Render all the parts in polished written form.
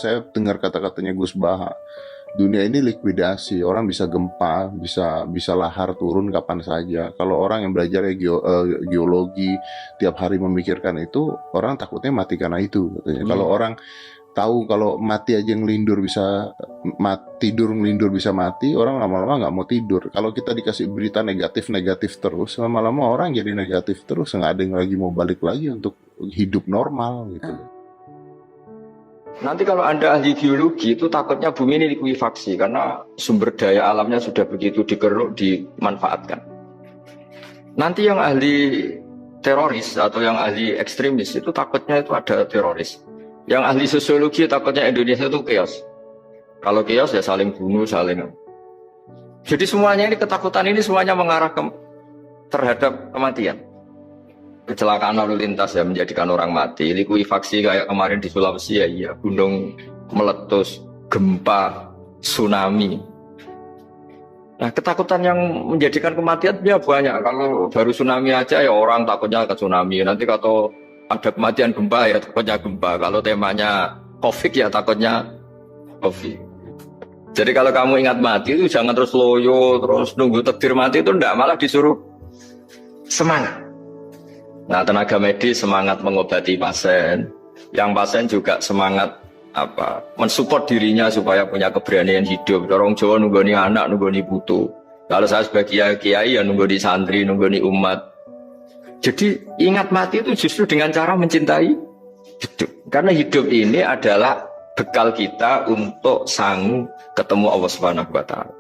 saya dengar kata-katanya Gus Baha. Dunia ini likuidasi, orang bisa gempa, bisa lahar turun kapan saja. Kalau orang yang belajar geologi tiap hari memikirkan itu, orang takutnya mati karena itu katanya. Kalau orang tahu kalau mati aja ngelindur bisa tidur ngelindur bisa mati, orang lama-lama nggak mau tidur. Kalau kita dikasih berita negatif terus, lama-lama orang jadi negatif terus, nggak ada yang lagi mau balik lagi untuk hidup normal gitu. Nanti kalau Anda ahli geologi itu takutnya bumi ini likuifaksi karena sumber daya alamnya sudah begitu dikeruk, dimanfaatkan. Nanti yang ahli teroris atau yang ahli ekstremis itu takutnya itu ada teroris. Yang ahli sosiologi takutnya Indonesia itu chaos. Kalau chaos ya saling bunuh, saling. Jadi semuanya ini ketakutan ini semuanya mengarah terhadap kematian. Kecelakaan lalu lintas ya menjadikan orang mati, likuifaksi kayak kemarin di Sulawesi ya, iya, gunung meletus, gempa, tsunami. Nah ketakutan yang menjadikan kematian ya banyak. Kalau baru tsunami aja ya orang takutnya ke tsunami. Nanti kalau ada kematian gempa ya takutnya gempa. Kalau temanya COVID ya takutnya COVID. Jadi kalau kamu ingat mati itu jangan terus loyo, terus nunggu takdir mati itu enggak, malah disuruh semangat. Nah tenaga medis semangat mengobati pasien, yang pasien juga semangat mensupport dirinya supaya punya keberanian hidup. Orang Jawa nunggoni anak, nunggoni putu. Kalau saya sebagai kiai ya nunggoni santri, nunggoni umat. Jadi ingat mati itu justru dengan cara mencintai hidup. Karena hidup ini adalah bekal kita untuk sanggup ketemu Allah Subhanahu wa Ta'ala.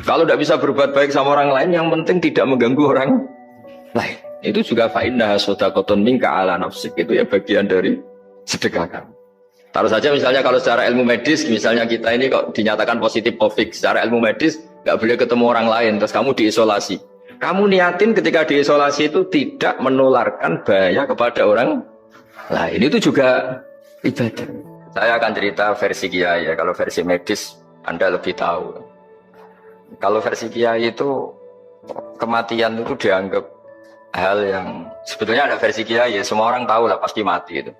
Kalau tidak bisa berbuat baik sama orang lain, yang penting tidak mengganggu orang lain. Itu juga fa'innaha shadaqatun minka ala nafsik, itu ya bagian dari sedekah kamu. Taruh saja misalnya kalau secara ilmu medis, misalnya kita ini kok dinyatakan positif COVID, secara ilmu medis nggak boleh ketemu orang lain, terus kamu diisolasi. Kamu niatin ketika diisolasi itu tidak menularkan bahaya kepada orang lain, itu juga ibadah. Saya akan cerita versi kiai ya, kalau versi medis Anda lebih tahu. Kalau versi kiai itu kematian itu dianggap hal yang sebetulnya ada versi kiai ya, semua orang tahu lah pasti mati itu.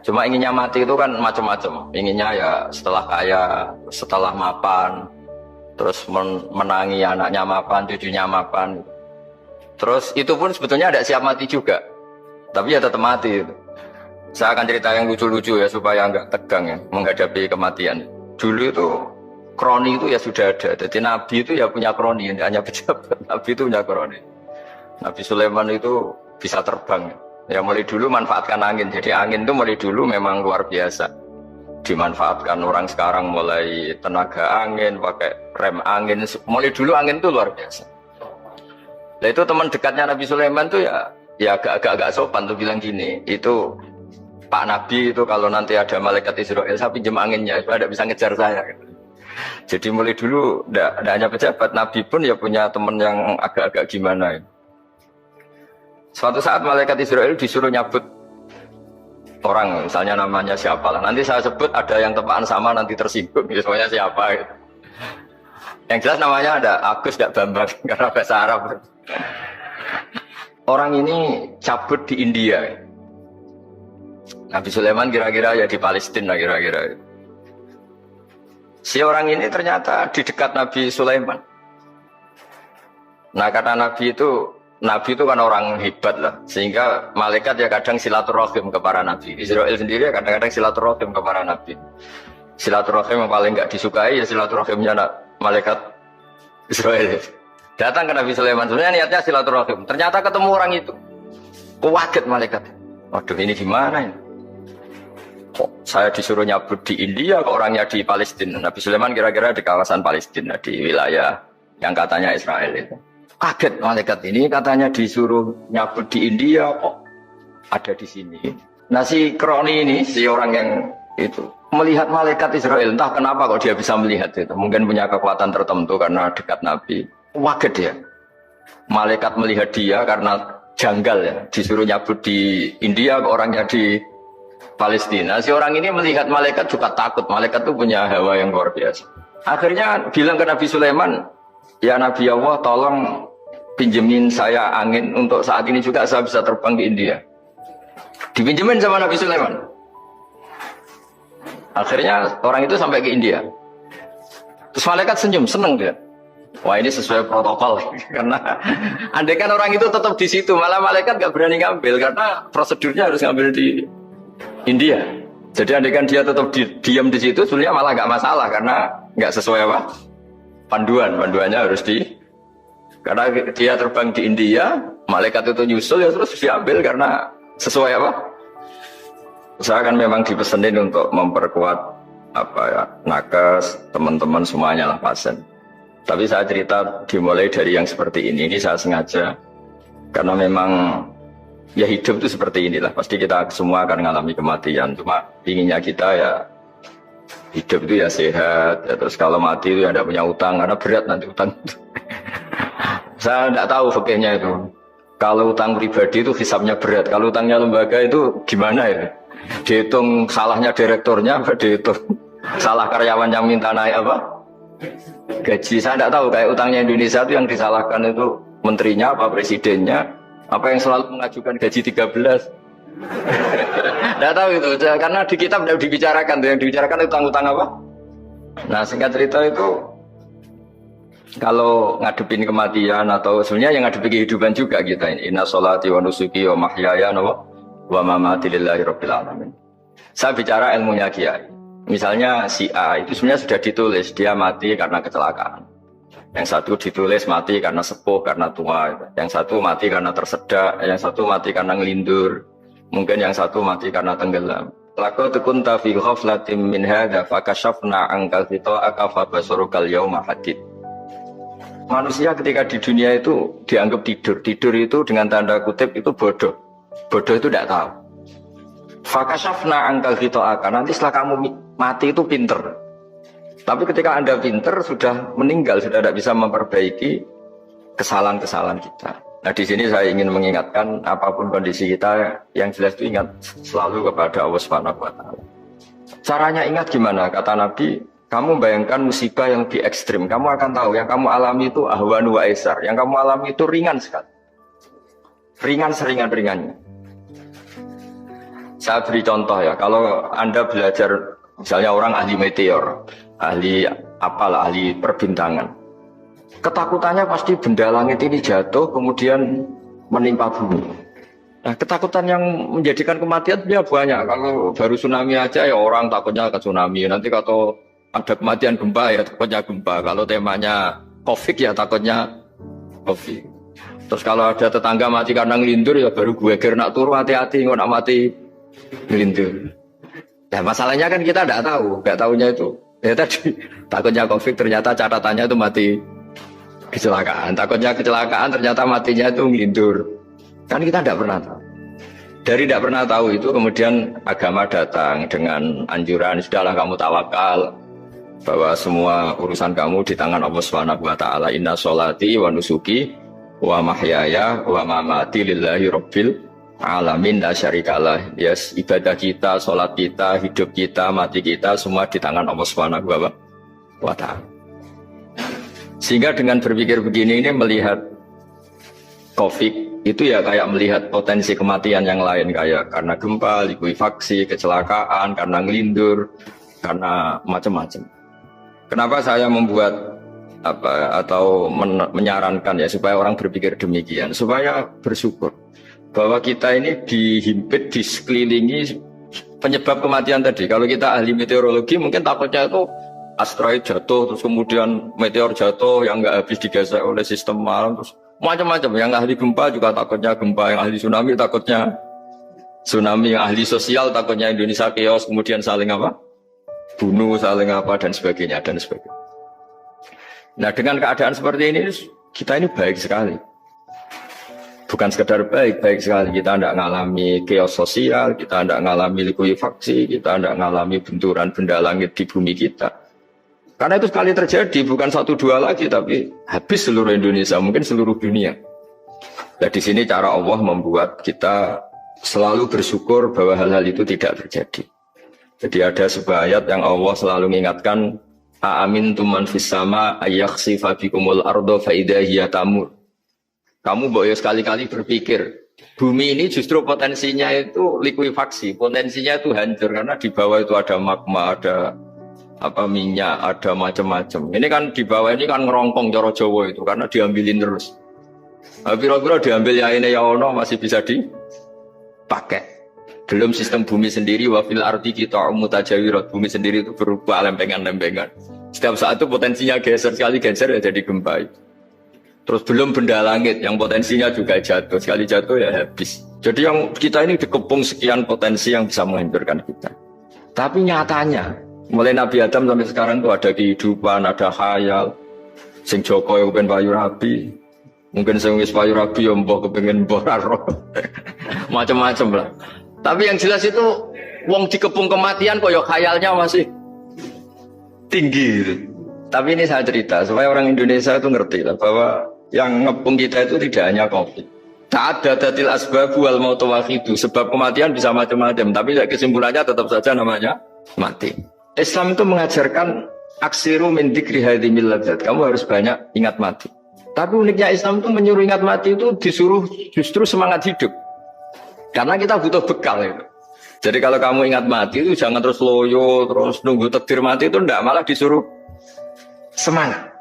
Cuma inginnya mati itu kan macam-macam. Inginnya ya setelah kaya, setelah mapan, terus menangi anaknya mapan, cucunya mapan. Terus itu pun sebetulnya ada siap mati juga, tapi ya tetap mati itu. Saya akan cerita yang lucu-lucu ya supaya nggak tegang ya menghadapi kematian. Dulu itu kroni itu ya sudah ada. Jadi Nabi itu ya punya kroni, hanya pejabat. Nabi itu punya kroni. Nabi Sulaiman itu bisa terbang. Ya mulai dulu manfaatkan angin. Jadi angin itu mulai dulu memang luar biasa. Dimanfaatkan orang sekarang mulai tenaga angin, pakai rem angin. Mulai dulu angin itu luar biasa. Nah itu teman dekatnya Nabi Sulaiman tuh ya agak sopan tuh bilang gini. Itu Pak Nabi itu kalau nanti ada malaikat Israel saya pinjam anginnya supaya tidak bisa ngejar saya. Jadi mulai dulu tidak hanya pejabat, Nabi pun ya punya teman yang agak-agak gimana. Suatu saat malaikat Israel disuruh nyabut orang, misalnya namanya siapa lah. Nanti saya sebut ada yang tepaan sama nanti tersinggung, misalnya siapa gitu. Yang jelas namanya ada Agus tidak Bambang karena bahasa Arab. Orang ini cabut di India. Nabi Sulaiman kira-kira ya di Palestina kira-kira. Si orang ini ternyata di dekat Nabi Sulaiman. Nah karena Nabi itu kan orang hebat lah, sehingga malaikat ya kadang silaturahim ke para nabi. Israel sendiri ya kadang-kadang silaturahim ke para nabi. Silaturahim yang paling nggak disukai ya silaturahimnya malaikat Israel. Datang ke Nabi Sulaiman, sebenarnya niatnya silaturahim. Ternyata ketemu orang itu, kaget malaikat. Waduh ini gimana ini? Kok saya disuruh nyabut di India, kok orangnya di Palestina? Nabi Sulaiman kira-kira di kawasan Palestina, di wilayah yang katanya Israel itu. Kaget malaikat ini, katanya disuruh nyabut di India kok ada di sini. Nah si kroni ini, si orang yang itu melihat malaikat Israel, entah kenapa kok dia bisa melihat itu. Mungkin punya kekuatan tertentu karena dekat Nabi. Kaget dia. Malaikat melihat dia karena janggal ya, disuruh nyabut di India kok orangnya di Palestina. Si orang ini melihat malaikat juga takut. Malaikat itu punya hawa yang luar biasa. Akhirnya bilang ke Nabi Sulaiman, ya Nabi Allah tolong pinjemin saya angin untuk saat ini juga saya bisa terbang di India. Dipinjemin sama Nabi Sulaiman. Akhirnya orang itu sampai ke India. Terus malaikat senyum, seneng dia. Wah ini sesuai protokol karena andai kan orang itu tetap di situ, malah malaikat nggak berani ngambil karena prosedurnya harus ngambil di India. Jadi andai kan dia tetap diam di situ, sebenarnya malah nggak masalah karena nggak sesuai apa panduannya harus karena dia terbang di India, malaikat itu nyusul ya terus diambil karena sesuai apa? Saya kan memang dipesenin untuk memperkuat apa ya nakes teman-teman semuanya lah pasien. Tapi saya cerita dimulai dari yang seperti ini saya sengaja karena memang ya hidup itu seperti inilah. Pasti kita semua akan mengalami kematian. Cuma inginnya kita ya hidup itu ya sehat. Ya, terus kalau mati itu ya tidak punya utang karena berat nanti utang. Saya tidak tahu fikihnya itu. Kalau utang pribadi itu hisabnya berat. Kalau utangnya lembaga itu gimana ya? Dihitung salahnya direkturnya, apa dihitung salah karyawan yang minta naik apa? Gaji. Saya tidak tahu kayak utangnya Indonesia itu yang disalahkan itu menterinya apa presidennya, apa yang selalu mengajukan gaji 13. Tidak tahu itu karena di kitab tidak dibicarakan. Yang dibicarakan utang-utang apa? Nah singkat cerita itu kalau ngadepin kematian atau sebenarnya yang ngadepin kehidupan juga kita ini. Inna sholati wa nusuki wa mahyaya wa mamati lillahi rabbil alamin. Saya bicara ilmunya kiai. Misalnya si A itu sebenarnya sudah ditulis dia mati karena kecelakaan. Yang satu ditulis mati karena sepuh, karena tua. Yang satu mati karena tersedak. Yang satu mati karena ngelindur. Mungkin yang satu mati karena tenggelam. Laqad kunta fi ghaflatin min hadza fakashafna ankal ghita'aka fa basarukal yauma hadid. Manusia ketika di dunia itu dianggap tidur. Tidur itu dengan tanda kutip itu bodoh. Bodoh itu tidak tahu. Fakashafna angkal ghita'aka. Nanti setelah kamu mati itu pinter. Tapi ketika Anda pinter sudah meninggal, sudah tidak bisa memperbaiki kesalahan-kesalahan kita. Nah di sini saya ingin mengingatkan apapun kondisi kita yang jelas itu ingat selalu kepada Allah Subhanahu wa taala. Caranya ingat gimana? Kata Nabi, kamu bayangkan musibah yang lebih ekstrim, kamu akan tahu yang kamu alami itu ahwanu wa aisar. Yang kamu alami itu ringan sekali. Ringan seringan-ringannya. Saya beri contoh ya, kalau Anda belajar misalnya orang ahli meteor, ahli apalah, ahli perbintangan. Ketakutannya pasti benda langit ini jatuh kemudian menimpa bumi. Nah ketakutan yang menjadikan kematian dia banyak. Kalau baru tsunami aja ya orang takutnya ke tsunami. Nanti kalau ada kematian gempa ya takutnya gempa. Kalau temanya COVID ya takutnya COVID. Terus kalau ada tetangga mati karena ngelindur ya baru gue nak turu hati-hati nggak nak mati ngelindur. Nah masalahnya kan kita nggak tahunya itu. Ya tadi takutnya COVID ternyata catatannya itu mati kecelakaan. Takutnya kecelakaan ternyata matinya itu ngelindur. Kan kita tidak pernah tahu. Dari tidak pernah tahu itu kemudian agama datang dengan anjuran sudahlah kamu tawakal bahwa semua urusan kamu di tangan Allah Subhanahu wa taala. Inna sholati wa nusuki wa mahyaya wa mamati lillahi rabbil alamin la syarikalah. Yes, ibadah kita, sholat kita, hidup kita, mati kita semua di tangan Allah Subhanahu wa taala. Sehingga dengan berpikir begini ini melihat COVID itu ya kayak melihat potensi kematian yang lain kayak karena gempa, likuifaksi, kecelakaan, karena ngelindur, karena macam-macam. Kenapa saya membuat atau menyarankan ya supaya orang berpikir demikian, supaya bersyukur bahwa kita ini dihimpit, di sekelilingi penyebab kematian tadi. Kalau kita ahli meteorologi mungkin takutnya itu asteroid jatuh, terus kemudian meteor jatuh yang nggak habis digesek oleh sistem malam, terus macam-macam. Yang ahli gempa juga takutnya gempa, yang ahli tsunami takutnya tsunami, yang ahli sosial takutnya Indonesia chaos, kemudian saling apa? Bunuh, saling apa dan sebagainya dan sebagainya. Nah dengan keadaan seperti ini kita ini baik sekali. Bukan sekedar baik sekali. Kita tidak mengalami chaos sosial, kita tidak mengalami likuifaksi, kita tidak mengalami benturan benda langit di bumi kita. Karena itu sekali terjadi, bukan 1-2 lagi, tapi habis seluruh Indonesia, mungkin seluruh dunia. Nah di sini cara Allah membuat kita selalu bersyukur bahwa hal-hal itu tidak terjadi. Jadi ada sebuah ayat yang Allah selalu mengingatkan, Aamintum man fis sama ayakhsifa bikumul ardo fa idza hiya tamur. Kamu boleh sekali-kali berpikir Bumi ini justru potensinya itu likuifaksi, potensinya itu hancur karena di bawah itu ada magma, ada minyak, ada macam-macam. Ini kan di bawah ini kan ngerongkong cara Jawa itu karena diambilin terus. Pira-pira diambil ya ini ya ono masih bisa dipakai. Belum sistem bumi sendiri wafil arti kita mutajawirat, bumi sendiri itu berupa lempengan-lempengan. Setiap saat itu potensinya geser, sekali geser ya jadi gempa. Terus belum benda langit yang potensinya juga jatuh, sekali jatuh ya habis. Jadi yang kita ini dikepung sekian potensi yang bisa menghancurkan kita. Tapi nyatanya, mulai Nabi Adam sampai sekarang tuh ada kehidupan, ada khayal. Sing Joko yang kepengen payu rabi, mungkin sing wis payu rabi yang mbok kepengen boraro, macam-macam lah. Tapi yang jelas itu, wong dikepung kematian kok ya khayalnya masih tinggi gitu. Tapi ini saya cerita supaya orang Indonesia itu ngerti lah bahwa yang ngepung kita itu tidak hanya COVID. Ta'addadatil asbabu wal mautu wahidu. Sebab kematian bisa macam-macam, tapi kesimpulannya tetap saja namanya mati. Islam itu mengajarkan aksiru min dzikri hadhimil ladzat. Kamu harus banyak ingat mati. Tapi uniknya Islam itu menyuruh ingat mati itu disuruh justru semangat hidup. Karena kita butuh bekal itu. Jadi kalau kamu ingat mati itu jangan terus loyo, terus nunggu takdir mati itu enggak, malah disuruh semangat.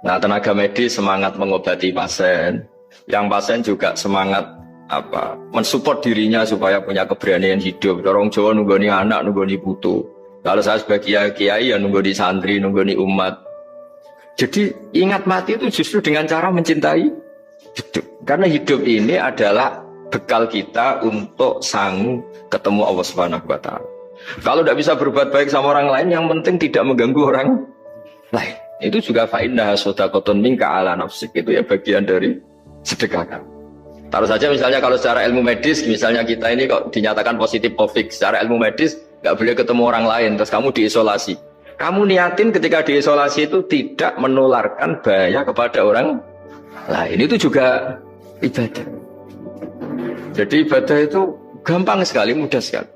Nah, tenaga medis semangat mengobati pasien, yang pasien juga semangat mensupport dirinya supaya punya keberanian hidup. Orang Jawa nunggoni anak, nunggoni putu. Kalau saya sebagai kiai ya nunggoni santri, nunggoni umat. Jadi ingat mati itu justru dengan cara mencintai hidup. Karena hidup ini adalah bekal kita untuk sanggup ketemu Allah Subhanahu wa taala. Kalau tidak bisa berbuat baik sama orang lain, yang penting tidak mengganggu orang lain. Itu juga fa'innaha shadaqatun minka ala nafsik. Itu ya bagian dari sedekah kamu. Taruh saja misalnya kalau secara ilmu medis, misalnya kita ini kok dinyatakan positif COVID, secara ilmu medis nggak boleh ketemu orang lain, terus kamu diisolasi. Kamu niatin ketika diisolasi itu tidak menularkan bahaya kepada orang lain. Itu juga ibadah. Jadi ibadah itu gampang sekali, mudah sekali.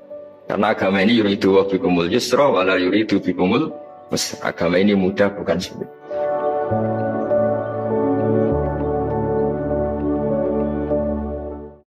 Karena agama ini yuridu wa bikumul yusra wala yuridu bikumul usra. Agama ini mudah bukan sulit.